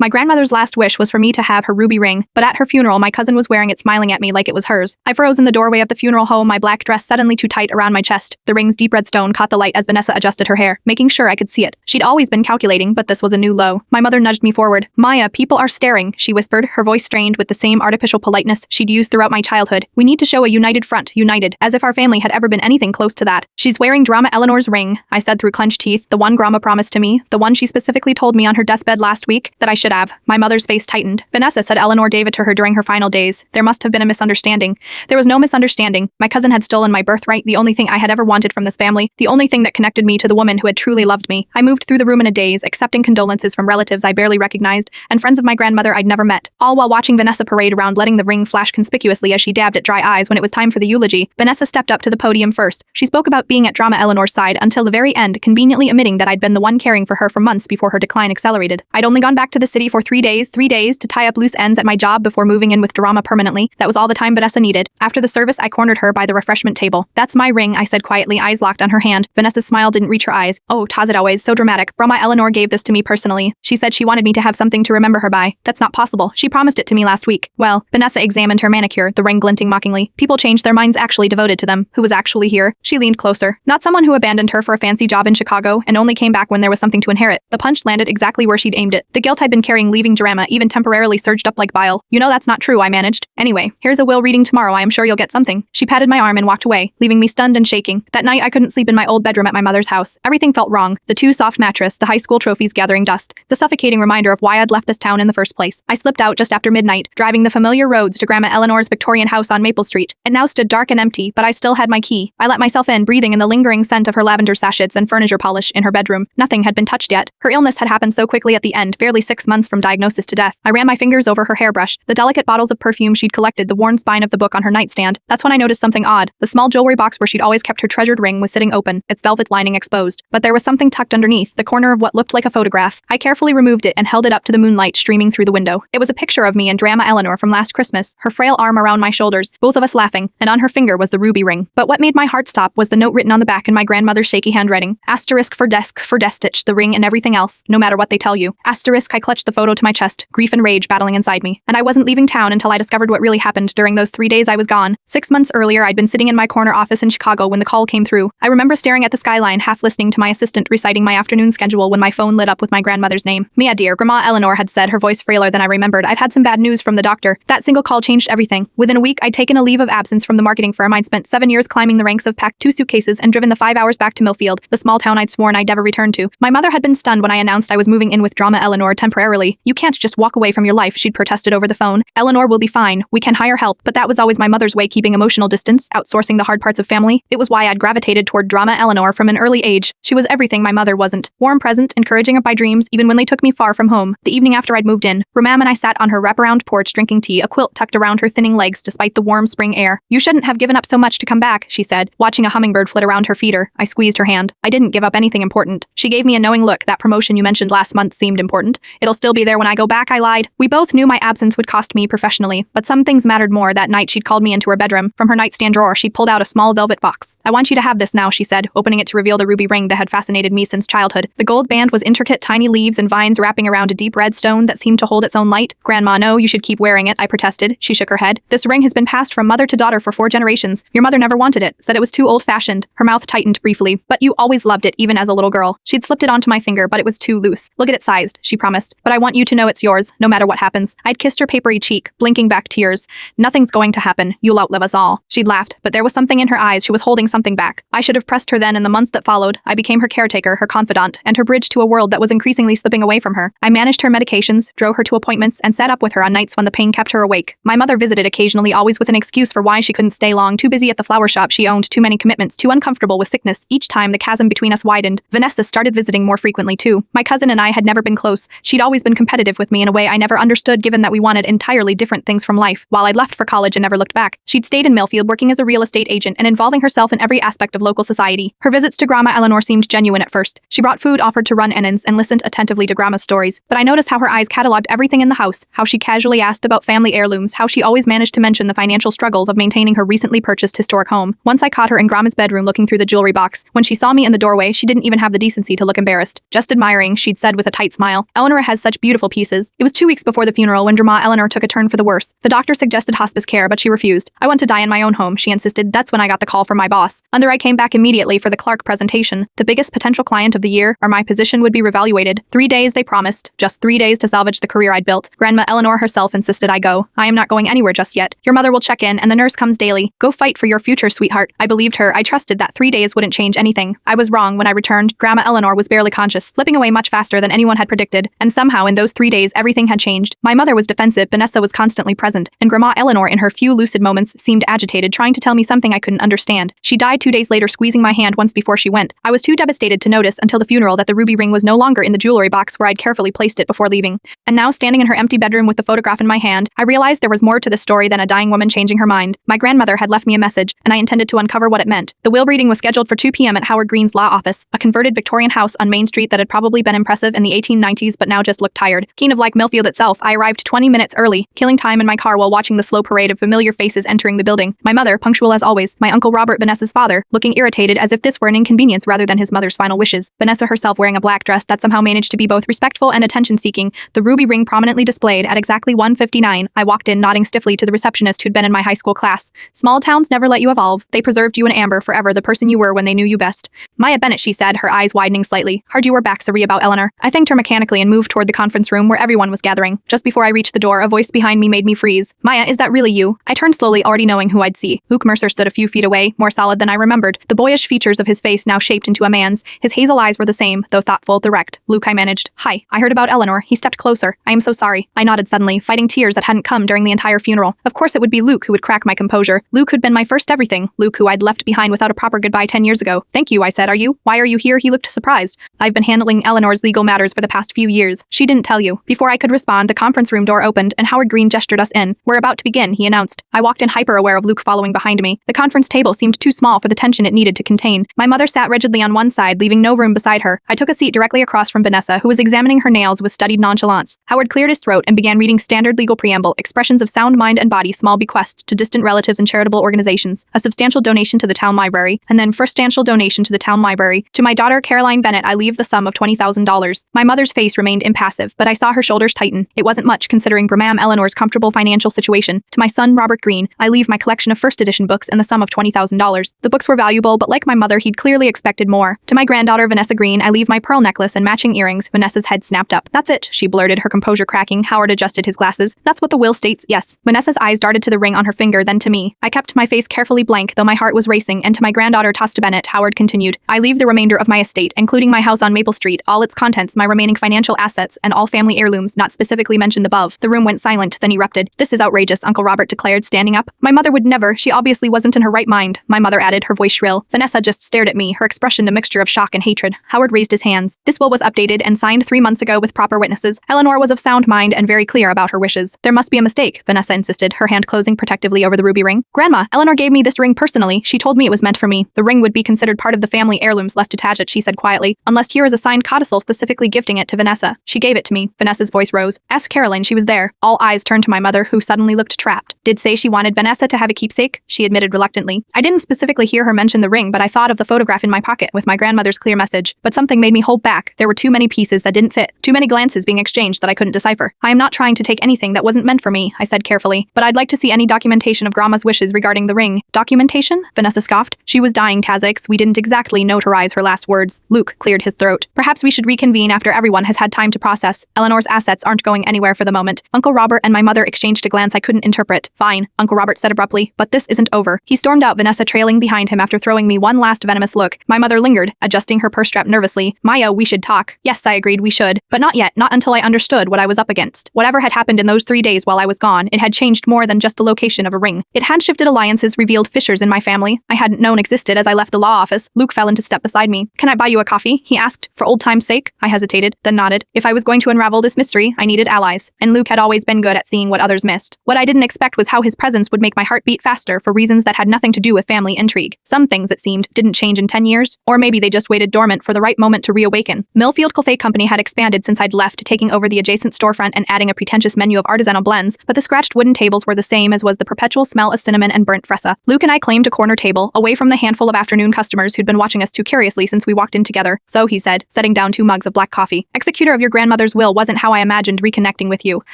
My grandmother's last wish was for me to have her ruby ring, but at her funeral my cousin was wearing it smiling at me like it was hers. I froze in the doorway of the funeral home, my black dress suddenly too tight around my chest. The ring's deep red stone caught the light as Vanessa adjusted her hair, making sure I could see it. She'd always been calculating, but this was a new low. My mother nudged me forward. "Maya, people are staring," she whispered, her voice strained with the same artificial politeness she'd used throughout my childhood. "We need to show a united front, united, as if our family had ever been anything close to that." "She's wearing Drama Eleanor's ring," I said through clenched teeth, "the one Grandma promised to me, the one she specifically told me on her deathbed last week that I should have." My mother's face tightened. "Vanessa said Eleanor gave it to her during her final days. There must have been a misunderstanding." There was no misunderstanding. My cousin had stolen my birthright, the only thing I had ever wanted from this family, the only thing that connected me to the woman who had truly loved me. I moved through the room in a daze, accepting condolences from relatives I barely recognized and friends of my grandmother I'd never met, all while watching Vanessa parade around, letting the ring flash conspicuously as she dabbed at dry eyes. When it was time for the eulogy, Vanessa stepped up to the podium first. She spoke about being at Drama Eleanor's side until the very end, conveniently omitting that I'd been the one caring for her for months before her decline accelerated. I'd only gone back to the city for 3 days to tie up loose ends at my job before moving in with Drama permanently. That was all the time Vanessa needed. After the service, I cornered her by the refreshment table. "That's my ring," I said quietly, eyes locked on her hand. Vanessa's smile didn't reach her eyes. "Oh, Taz, it always so dramatic. Grandma Eleanor gave this to me personally. She said she wanted me to have something to remember her by." "That's not possible. She promised it to me last week." "Well," Vanessa examined her manicure, the ring glinting mockingly. "People change their minds, actually devoted to them. Who was actually here?" She leaned closer. "Not someone who abandoned her for a fancy job in Chicago and only came back when there was something to inherit." The punch landed exactly where she'd aimed it. The guilt I'd been carrying leaving Drama even temporarily surged up like bile. "You know that's not true," I managed. "Anyway, here's a will reading tomorrow. I am sure you'll get something." She patted my arm and walked away, leaving me stunned and shaking. That night I couldn't sleep in my old bedroom at my mother's house. Everything felt wrong. The too soft mattress, the high school trophies gathering dust, the suffocating reminder of why I'd left this town in the first place. I slipped out just after midnight, driving the familiar roads to Grandma Eleanor's Victorian house on Maple Street. It now stood dark and empty, but I still had my key. I let myself in, breathing in the lingering scent of her lavender sachets and furniture polish in her bedroom. Nothing had been touched yet. Her illness had happened so quickly at the end, barely 6 months from diagnosis to death. I ran my fingers over her hairbrush, the delicate bottles of perfume she'd collected, the worn spine of the book on her nightstand. That's when I noticed something odd. The small jewelry box where she'd always kept her treasured ring was sitting open, its velvet lining exposed. But there was something tucked underneath, the corner of what looked like a photograph. I carefully removed it and held it up to the moonlight streaming through the window. It was a picture of me and Drama Eleanor from last Christmas, her frail arm around my shoulders, both of us laughing, and on her finger was the ruby ring. But what made my heart stop was the note written on the back in my grandmother's shaky handwriting. Asterisk for desk, for destich, the ring and everything else, no matter what they tell you. Asterisk. I clutched the photo to my chest, grief and rage battling inside me. And I wasn't leaving town until I discovered what really happened during those 3 days I was gone. 6 months earlier, I'd been sitting in my corner office in Chicago when the call came through. I remember staring at the skyline, half listening to my assistant reciting my afternoon schedule when my phone lit up with my grandmother's name. "Mia dear," Grandma Eleanor had said, her voice frailer than I remembered. "I've had some bad news from the doctor." That single call changed everything. Within a week, I'd taken a leave of absence from the marketing firm I'd spent 7 years climbing the ranks of, packed 2 suitcases, and driven the 5 hours back to Millfield, the small town I'd sworn I'd never return to. My mother had been stunned when I announced I was moving in with Drama Eleanor temporarily. "You can't just walk away from your life," she'd protested over the phone. "Eleanor will be fine. We can hire help." But that was always my mother's way, keeping emotional distance, outsourcing the hard parts of family. It was why I'd gravitated toward Drama Eleanor from an early age. She was everything my mother wasn't. Warm, present, encouraging of my dreams, even when they took me far from home. The evening after I'd moved in, Ramam and I sat on her wraparound porch drinking tea, a quilt tucked around her thinning legs despite the warm spring air. "You shouldn't have given up so much to come back," she said, watching a hummingbird flit around her feeder. I squeezed her hand. "I didn't give up anything important." She gave me a knowing look. "That promotion you mentioned last month seemed important." "It'll still be there when I go back," I lied. We both knew my absence would cost me professionally, but some things mattered more. That night she'd called me into her bedroom. From her nightstand drawer, she'd pulled out a small velvet box. "I want you to have this now," she said, opening it to reveal the ruby ring that had fascinated me since childhood. The gold band was intricate, tiny leaves and vines wrapping around a deep red stone that seemed to hold its own light. "Grandma, no, you should keep wearing it," I protested. She shook her head. "This ring has been passed from mother to daughter for 4 generations. Your mother never wanted it, said it was too old-fashioned." Her mouth tightened briefly. "But you always loved it, even as a little girl." She'd slipped it onto my finger, but it was too loose. "Look at it sized," she promised. "But I want you to know it's yours, no matter what happens." I'd kissed her papery cheek, blinking back tears. "Nothing's going to happen. You'll outlive us all." She'd laughed, but there was something in her eyes. She was holding something back. I should have pressed her then. In the months that followed, I became her caretaker, her confidant, and her bridge to a world that was increasingly slipping away from her. I managed her medications, drove her to appointments, and sat up with her on nights when the pain kept her awake. My mother visited occasionally, always with an excuse for why she couldn't stay long. Too busy at the flower shop she owned, too many commitments, too uncomfortable with sickness. Each time, the chasm between us widened. Vanessa started visiting more frequently too. My cousin and I had never been close. She'd always been competitive with me in a way I never understood, given that we wanted entirely different things from life. While I'd left for college and never looked back, she'd stayed in Millfield working as a real estate agent and involving herself in every aspect of local society. Her visits to Grandma Eleanor seemed genuine at first. She brought food, offered to run errands, and listened attentively to Grandma's stories. But I noticed how her eyes cataloged everything in the house, how she casually asked about family heirlooms, how she always managed to mention the financial struggles of maintaining her recently purchased historic home. Once I caught her in Grandma's bedroom looking through the jewelry box. When she saw me in the doorway, she didn't even have the decency to look embarrassed. "Just admiring," she'd said with a tight smile. "Eleanor has such such beautiful pieces. It was 2 weeks before the funeral when Grandma Eleanor took a turn for the worse. The doctor suggested hospice care, but she refused. I want to die in my own home, she insisted. That's when I got the call from my boss. I came back immediately for the Clark presentation. The biggest potential client of the year, or my position would be reevaluated. 3 days, they promised. Just 3 days to salvage the career I'd built. Grandma Eleanor herself insisted I go. I am not going anywhere just yet. Your mother will check in, and the nurse comes daily. Go fight for your future, sweetheart. I believed her. I trusted that 3 days wouldn't change anything. I was wrong. When I returned, Grandma Eleanor was barely conscious, slipping away much faster than anyone had predicted. And somehow in those 3 days, everything had changed. My mother was defensive, Vanessa was constantly present, and Grandma Eleanor in her few lucid moments seemed agitated, trying to tell me something I couldn't understand. She died 2 days later, squeezing my hand once before she went. I was too devastated to notice until the funeral that the ruby ring was no longer in the jewelry box where I'd carefully placed it before leaving. And now, standing in her empty bedroom with the photograph in my hand, I realized there was more to this story than a dying woman changing her mind. My grandmother had left me a message, and I intended to uncover what it meant. The will reading was scheduled for 2 p.m. at Howard Green's law office, a converted Victorian house on Main Street that had probably been impressive in the 1890s but now just looked tired. Keen of like Millfield itself, I arrived 20 minutes early, killing time in my car while watching the slow parade of familiar faces entering the building. My mother, punctual as always, my Uncle Robert, Vanessa's father, looking irritated as if this were an inconvenience rather than his mother's final wishes. Vanessa herself wearing a black dress that somehow managed to be both respectful and attention-seeking, the ruby ring prominently displayed at exactly 1:59. I walked in nodding stiffly to the receptionist who'd been in my high school class. Small towns never let you evolve. They preserved you in amber forever, the person you were when they knew you best. Maya Bennett, she said, her eyes widening slightly. Heard you were back, sorry about Eleanor. I thanked her mechanically and moved toward the conference room where everyone was gathering. Just before I reached the door, a voice behind me made me freeze. Maya, is that really you? I turned slowly, already knowing who I'd see. Luke Mercer stood a few feet away, more solid than I remembered. The boyish features of his face now shaped into a man's. His hazel eyes were the same, though thoughtful, direct. Luke, I managed. Hi. I heard about Eleanor. He stepped closer. I am so sorry. I nodded suddenly, fighting tears that hadn't come during the entire funeral. Of course it would be Luke who would crack my composure. Luke who'd been my first everything. Luke who I'd left behind without a proper goodbye 10 years ago. Thank you, I said. Are you? Why are you here? He looked surprised. I've been handling Eleanor's legal matters for the past few years. She didn't tell you. Before I could respond, the conference room door opened and Howard Green gestured us in. We're about to begin, he announced. I walked in hyper-aware of Luke following behind me. The conference table seemed too small for the tension it needed to contain. My mother sat rigidly on one side, leaving no room beside her. I took a seat directly across from Vanessa, who was examining her nails with studied nonchalance. Howard cleared his throat and began reading standard legal preamble, expressions of sound mind and body, small bequests to distant relatives and charitable organizations, a substantial donation to the town library, and then substantial donation to the town library. To my daughter Caroline Bennett, I leave the sum of $20,000. My mother's face remained impassive, but I saw her shoulders tighten. It wasn't much considering Grandma Eleanor's comfortable financial situation. To my son Robert Green, I leave my collection of first edition books and the sum of $20,000. The books were valuable, but like my mother, he'd clearly expected more. To my granddaughter Vanessa Green, I leave my pearl necklace and matching earrings. Vanessa's head snapped up. That's it, she blurted, her composure cracking. Howard adjusted his glasses. That's what the will states, yes. Vanessa's eyes darted to the ring on her finger, then to me. I kept my face carefully blank, though my heart was racing, and to my granddaughter Tosta Bennett, Howard continued. I leave the remainder of my estate, including my house on Maple Street, all its contents, my remaining financial assets, and all family heirlooms not specifically mentioned above. The room went silent, then erupted. This is outrageous, Uncle Robert declared, standing up. My mother would never. She obviously wasn't in her right mind, my mother added, her voice shrill. Vanessa just stared at me, her expression a mixture of shock and hatred. Howard raised his hands. This will was updated and signed 3 months ago with proper witnesses. Eleanor was of sound mind and very clear about her wishes. There must be a mistake, Vanessa insisted, her hand closing protectively over the ruby ring. Grandma, Eleanor gave me this ring personally. She told me it was meant for me. The ring would be considered part of the family heirlooms left to Tadgett, she said quietly, unless here is a signed codicil specifically gifting it to Vanessa. She gave it to me. Vanessa's voice rose. Ask Caroline, she was there. All eyes turned to my mother, who suddenly looked trapped. Did say she wanted Vanessa to have a keepsake, she admitted reluctantly. I didn't specifically hear her mention the ring, but I thought of the photograph in my pocket with my grandmother's clear message. But something made me hold back. There were too many pieces that didn't fit, too many glances being exchanged that I couldn't decipher. I am not trying to take anything that wasn't meant for me, I said carefully, but I'd like to see any documentation of Grandma's wishes regarding the ring. Documentation? Vanessa scoffed. She was dying, Tazix. We didn't exactly notarize her last words. Luke cleared his throat. Perhaps we should reconvene after everyone has had time to process. Eleanor's assets aren't going anywhere for the moment. Uncle Robert and my mother exchanged a glance I couldn't interpret. Fine, Uncle Robert said abruptly, but this isn't over. He stormed out, Vanessa trailing behind him after throwing me one last venomous look. My mother lingered, adjusting her purse strap nervously. Maya, we should talk. Yes, I agreed we should. But not yet, not until I understood what I was up against. Whatever had happened in those 3 days while I was gone, it had changed more than just the location of a ring. It had shifted alliances, revealed fissures in my family I hadn't known existed as I left the law office. Luke fell into step beside me. Can I buy you a coffee? He asked, for old time's sake. I hesitated, then nodded. If I was going to unravel this mystery, I needed allies. And Luke had always been good at seeing what others missed. What I didn't expect was how his presence would make my heart beat faster for reasons that had nothing to do with family intrigue. Some things, it seemed, didn't change in 10 years. Or maybe they just waited dormant for the right moment to reawaken. Millfield Cafe Company had expanded since I'd left, taking over the adjacent storefront and adding a pretentious menu of artisanal blends, but the scratched wooden tables were the same as was the perpetual smell of cinnamon and burnt fresa. Luke and I claimed a corner table, away from the handful of afternoon customers who'd been watching us too curiously since we walked in together. So, he said, setting down 2 mugs of black coffee. Executor of your grandmother's grandmother's will wasn't how I imagined reconnecting with you.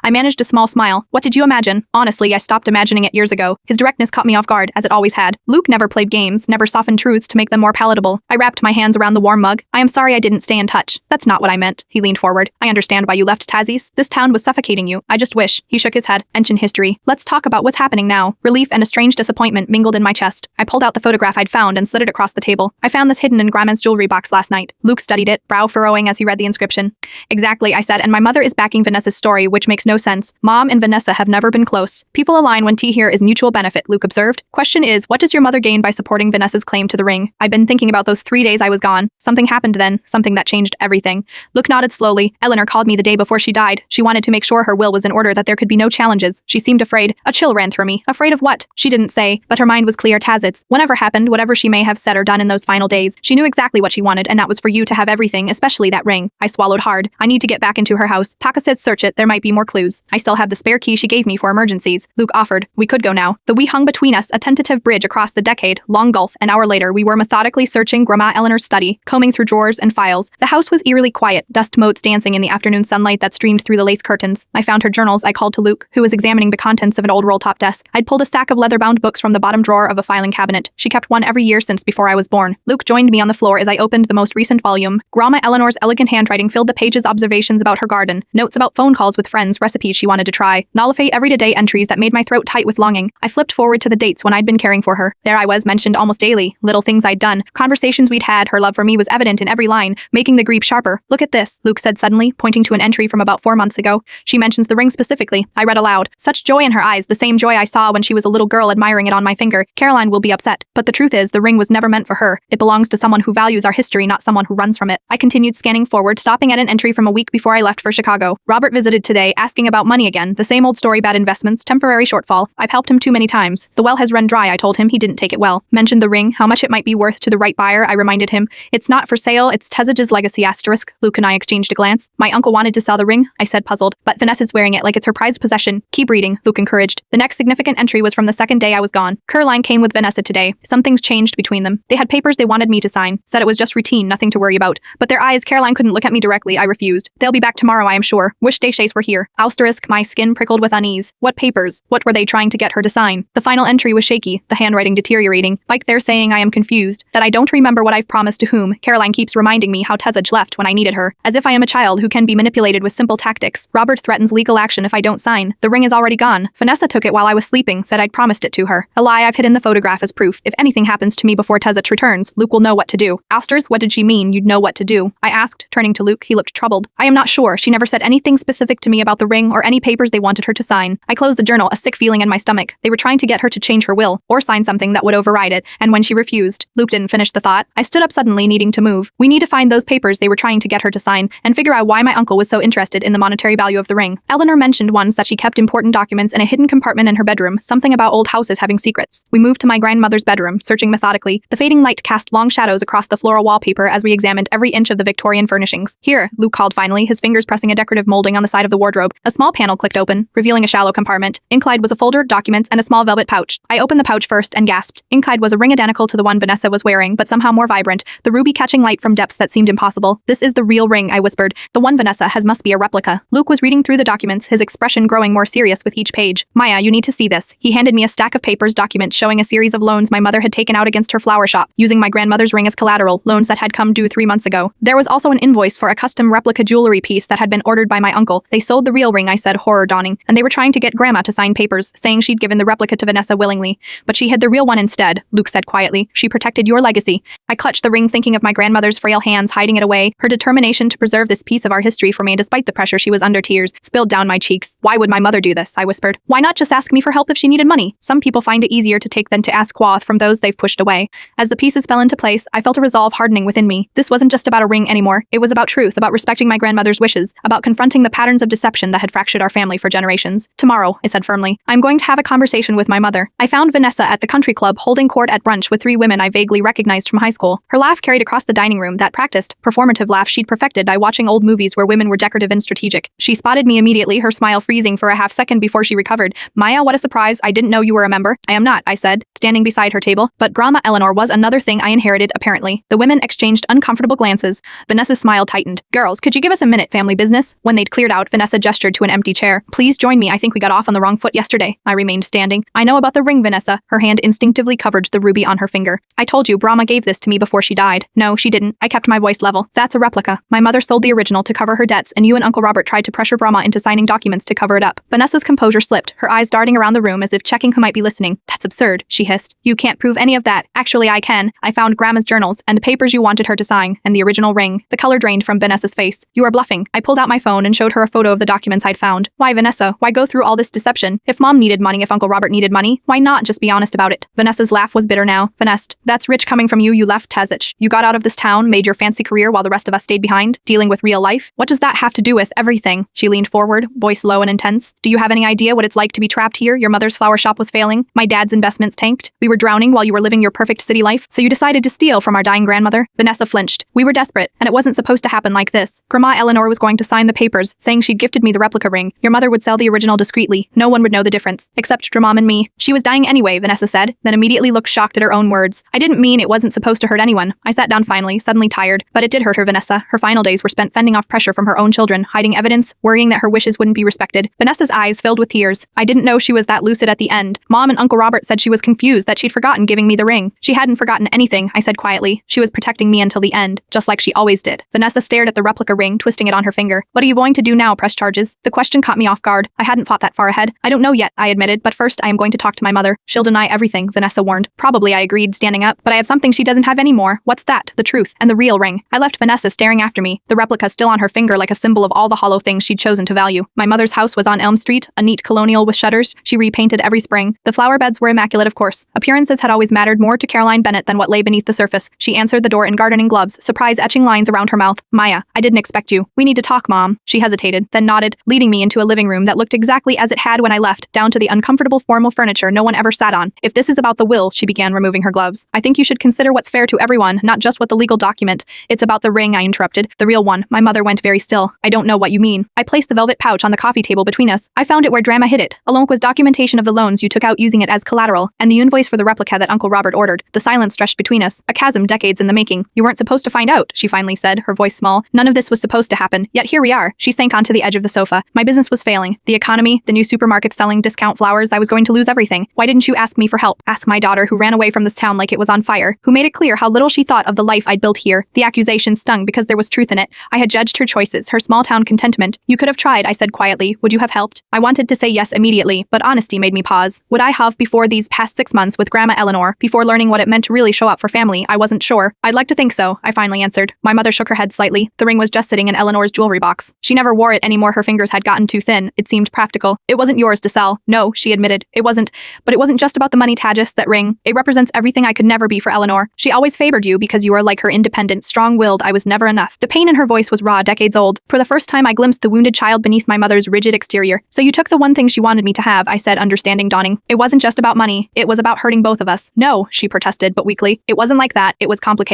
I managed a small smile. What did you imagine? Honestly, I stopped imagining it years ago. His directness caught me off guard, as it always had. Luke never played games, never softened truths to make them more palatable. I wrapped my hands around the warm mug. I am sorry I didn't stay in touch. That's not what I meant. He leaned forward. I understand why you left Tazzy's. This town was suffocating you. I just wish. He shook his head. Ancient history. Let's talk about what's happening now. Relief and a strange disappointment mingled in my chest. I pulled out the photograph I'd found and slid it across the table. I found this hidden in Grandma's jewelry box last night. Luke studied it, brow furrowing as he read the inscription. Exactly, I said, and my mother is backing Vanessa's story, which makes no sense. Mom and Vanessa have never been close. People align when tea here is mutual benefit, Luke observed. Question is, what does your mother gain by supporting Vanessa's claim to the ring? I've been thinking about those 3 days I was gone. Something happened then, something that changed everything. Luke nodded slowly. Eleanor called me the day before she died. She wanted to make sure her will was in order, that there could be no challenges. She seemed afraid. A chill ran through me. Afraid of what? She didn't say, but her mind was clear. Tazit's. Whatever happened, whatever she may have said or done in those final days, she knew exactly what she wanted, and that was for you to have everything, especially that ring. I swallowed hard. I need to get back into her house. Taka said search it, there might be more clues. I still have the spare key she gave me for emergencies. Luke offered. We could go now. The we hung between us, a tentative bridge across the decade-long gulf. An hour later, we were methodically searching Grandma Eleanor's study, combing through drawers and files. The house was eerily quiet, dust motes dancing in the afternoon sunlight that streamed through the lace curtains. I found her journals. I called to Luke, who was examining the contents of an old roll-top desk. I'd pulled a stack of leather-bound books from the bottom drawer of a filing cabinet. She kept one every year since before I was born. Luke joined me on the floor as I opened the most recent volume. Grandma Eleanor's elegant handwriting filled the pages. Observations about her garden, notes about phone calls with friends, recipes she wanted to try, Nalifate everyday entries that made my throat tight with longing. I flipped forward to the dates when I'd been caring for her. There I was, mentioned almost daily. Little things I'd done, conversations we'd had. Her love for me was evident in every line, making the grief sharper. Look at this, Luke said suddenly, pointing to an entry from about 4 months ago. She mentions the ring specifically. I read aloud. Such joy in her eyes, the same joy I saw when she was a little girl admiring it on my finger. Caroline will be upset, but the truth is, the ring was never meant for her. It belongs to someone who values our history, not someone who runs from it. I continued scanning forward, stopping at an entry from a week before I left for Chicago. Robert visited today, asking about money again. The same old story, bad investments, temporary shortfall. I've helped him too many times. The well has run dry, I told him. He didn't take it well. Mentioned the ring, how much it might be worth to the right buyer, I reminded him. It's not for sale, it's Tezage's legacy asterisk. Luke and I exchanged a glance. My uncle wanted to sell the ring, I said, puzzled. But Vanessa's wearing it like it's her prized possession. Keep reading, Luke encouraged. The next significant entry was from the second day I was gone. Caroline came with Vanessa today. Some things changed between them. They had papers they wanted me to sign. Said it was just routine, nothing to worry about. But their eyes, Caroline couldn't look at me directly, I refused. They'll be back tomorrow, I am sure. Wish Deshays were here. Asterisk, my skin prickled with unease. What papers? What were they trying to get her to sign? The final entry was shaky, the handwriting deteriorating. Like they're saying I am confused, that I don't remember what I've promised to whom. Caroline keeps reminding me how Tezage left when I needed her. As if I am a child who can be manipulated with simple tactics. Robert threatens legal action if I don't sign. The ring is already gone. Vanessa took it while I was sleeping, said I'd promised it to her. A lie, I've hidden the photograph as proof. If anything happens to me before Tezage returns, Luke will know what to do. Asters, what did she mean, you'd know what to do? I asked, turning to Luke. He looked troubled. I am not sure. She never said anything specific to me about the ring or any papers they wanted her to sign. I closed the journal, a sick feeling in my stomach. They were trying to get her to change her will, or sign something that would override it, and when she refused, Luke didn't finish the thought. I stood up suddenly, needing to move. We need to find those papers they were trying to get her to sign, and figure out why my uncle was so interested in the monetary value of the ring. Eleanor mentioned once that she kept important documents in a hidden compartment in her bedroom, something about old houses having secrets. We moved to my grandmother's bedroom, searching methodically. The fading light cast long shadows across the floral wallpaper as we examined every inch of the Victorian furnishings. Here, Luke called finally, his fingers pressing a decorative molding on the side of the wardrobe. A small panel clicked open, revealing a shallow compartment. Inside was a folder, documents, and a small velvet pouch. I opened the pouch first and gasped. Inside was a ring identical to the one Vanessa was wearing, but somehow more vibrant, the ruby catching light from depths that seemed impossible. This is the real ring, I whispered. The one Vanessa has must be a replica. Luke was reading through the documents, his expression growing more serious with each page. Maya, you need to see this. He handed me a stack of papers, documents showing a series of loans my mother had taken out against her flower shop, using my grandmother's ring as collateral, loans that had come due 3 months ago. There was also an invoice for a custom replica jewelry piece that had been ordered by my uncle. They sold the real ring, I said, horror dawning, and they were trying to get Grandma to sign papers, saying she'd given the replica to Vanessa willingly. But she hid the real one instead, Luke said quietly. She protected your legacy. I clutched the ring, thinking of my grandmother's frail hands hiding it away. Her determination to preserve this piece of our history for me despite the pressure she was under. Tears spilled down my cheeks. Why would my mother do this? I whispered. Why not just ask me for help if she needed money? Some people find it easier to take than to ask quoth from those they've pushed away. As the pieces fell into place, I felt a resolve hardening within me. This wasn't just about a ring anymore. It was about truth, about respecting my grandmother's wishes, about confronting the patterns of deception that had fractured our family for generations. Tomorrow, I said firmly, I'm going to have a conversation with my mother. I found Vanessa at the country club holding court at brunch with 3 women I vaguely recognized from high school. Her laugh carried across the dining room, that practiced, performative laugh she'd perfected by watching old movies where women were decorative and strategic. She spotted me immediately, her smile freezing for a half second before she recovered. Maya, what a surprise. I didn't know you were a member. I am not, I said, standing beside her table. But Grandma Eleanor was another thing I inherited, apparently. The women exchanged uncomfortable glances. Vanessa's smile tightened. Girls, could you give us Just a minute, family business. When they'd cleared out, Vanessa gestured to an empty chair. Please join me. I think we got off on the wrong foot yesterday. I remained standing. I know about the ring, Vanessa. Her hand instinctively covered the ruby on her finger. I told you, Brahma gave this to me before she died. No, she didn't. I kept my voice level. That's a replica. My mother sold the original to cover her debts, and you and Uncle Robert tried to pressure Brahma into signing documents to cover it up. Vanessa's composure slipped, her eyes darting around the room as if checking who might be listening. That's absurd, she hissed. You can't prove any of that. Actually, I can. I found Grandma's journals and papers you wanted her to sign, and the original ring. The color drained from Vanessa's face. You are bluffing. I pulled out my phone and showed her a photo of the documents I'd found. Why, Vanessa? Why go through all this deception? If Mom needed money, if Uncle Robert needed money, why not just be honest about it? Vanessa's laugh was bitter now. Finessed. That's rich coming from you. You left Tazich. You got out of this town, made your fancy career while the rest of us stayed behind, dealing with real life. What does that have to do with everything? She leaned forward, voice low and intense. Do you have any idea what it's like to be trapped here? Your mother's flower shop was failing. My dad's investments tanked. We were drowning while you were living your perfect city life, so you decided to steal from our dying grandmother. Vanessa flinched. We were desperate, and it wasn't supposed to happen like this. Grandma Eleanor was going to sign the papers, saying she'd gifted me the replica ring. Your mother would sell the original discreetly. No one would know the difference, except Dramam and me. She was dying anyway, Vanessa said, then immediately looked shocked at her own words. I didn't mean it wasn't supposed to hurt anyone. I sat down finally, suddenly tired. But it did hurt her, Vanessa. Her final days were spent fending off pressure from her own children, hiding evidence, worrying that her wishes wouldn't be respected. Vanessa's eyes filled with tears. I didn't know she was that lucid at the end. Mom and Uncle Robert said she was confused, that she'd forgotten giving me the ring. She hadn't forgotten anything, I said quietly. She was protecting me until the end, just like she always did. Vanessa stared at the replica ring, twisting it on her finger. What are you going to do now? Press charges? The question caught me off guard. I hadn't thought that far ahead. I don't know yet, I admitted, but first I am going to talk to my mother. She'll deny everything, Vanessa warned. Probably, I agreed, standing up, but I have something she doesn't have anymore. What's that? The truth, and the real ring. I left Vanessa staring after me, the replica still on her finger like a symbol of all the hollow things she'd chosen to value. My mother's house was on Elm Street, a neat colonial with shutters. She repainted every spring. The flower beds were immaculate, of course. Appearances had always mattered more to Caroline Bennett than what lay beneath the surface. She answered the door in gardening gloves, surprise etching lines around her mouth. Maya, I didn't expect you. We need to talk, Mom. She hesitated, then nodded, leading me into a living room that looked exactly as it had when I left, down to the uncomfortable formal furniture no one ever sat on. If this is about the will, she began, removing her gloves. I think you should consider what's fair to everyone, not just what the legal document. It's about the ring, I interrupted. The real one. My mother went very still. I don't know what you mean. I placed the velvet pouch on the coffee table between us. I found it where Drama hid it, along with documentation of the loans you took out using it as collateral, and the invoice for the replica that Uncle Robert ordered. The silence stretched between us, a chasm decades in the making. You weren't supposed to find out, she finally said, her voice small. None of this was supposed to happen, yet here we are. She sank onto the edge of the sofa. My business was failing. The economy, the new supermarket selling discount flowers, I was going to lose everything. Why didn't you ask me for help? Ask my daughter who ran away from this town like it was on fire, who made it clear how little she thought of the life I'd built here. The accusation stung because there was truth in it. I had judged her choices, her small town contentment. You could have tried, I said quietly. Would you have helped? I wanted to say yes immediately, but honesty made me pause. Would I have before these past 6 months with Grandma Eleanor, before learning what it meant to really show up for family? I wasn't sure. I'd like to think so, I finally answered. My mother shook her head slightly. The ring was just sitting in Eleanor's jewelry box. She never wore it anymore. Her fingers had gotten too thin. It seemed practical. It wasn't yours to sell. No, she admitted. It wasn't. But it wasn't just about the money, Tages, that ring. It represents everything I could never be for Eleanor. She always favored you because you were like her, independent, strong-willed. I was never enough. The pain in her voice was raw, decades old. For the first time, I glimpsed the wounded child beneath my mother's rigid exterior. So you took the one thing she wanted me to have, I said, understanding dawning. It wasn't just about money. It was about hurting both of us. No, she protested, but weakly. It wasn't like that. It was complicated.